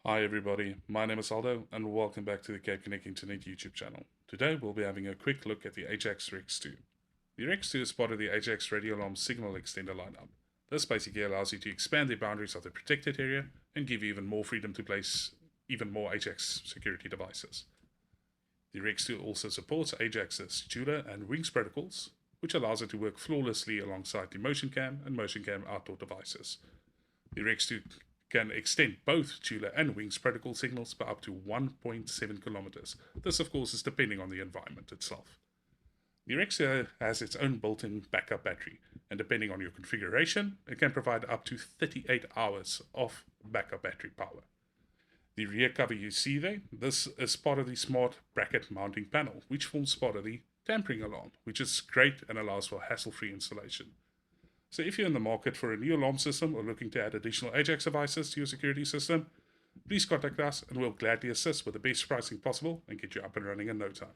Hi everybody, my name is Aldo and welcome back to the Cape Connect Internet YouTube channel. Today we'll be having a quick look at the Ajax Rex 2. The Rex 2 is part of the Ajax radio alarm signal extender lineup. This basically allows you to expand the boundaries of the protected area and give you even more freedom to place even more Ajax security devices. The Rex 2 also supports Ajax's Jeweler and Wings protocols, which allows it to work flawlessly alongside the Motion Cam and Motion Cam outdoor devices. The Rex 2 can extend both Jeweler and Wings protocol signals by up to 1.7 kilometers. This, of course, is depending on the environment itself. The Rex 2 has its own built-in backup battery, and depending on your configuration, it can provide up to 38 hours of backup battery power. The rear cover you see there, this is part of the smart bracket mounting panel, which forms part of the tampering alarm, which is great and allows for hassle-free installation. So if you're in the market for a new alarm system or looking to add additional Ajax devices to your security system, please contact us and we'll gladly assist with the best pricing possible and get you up and running in no time.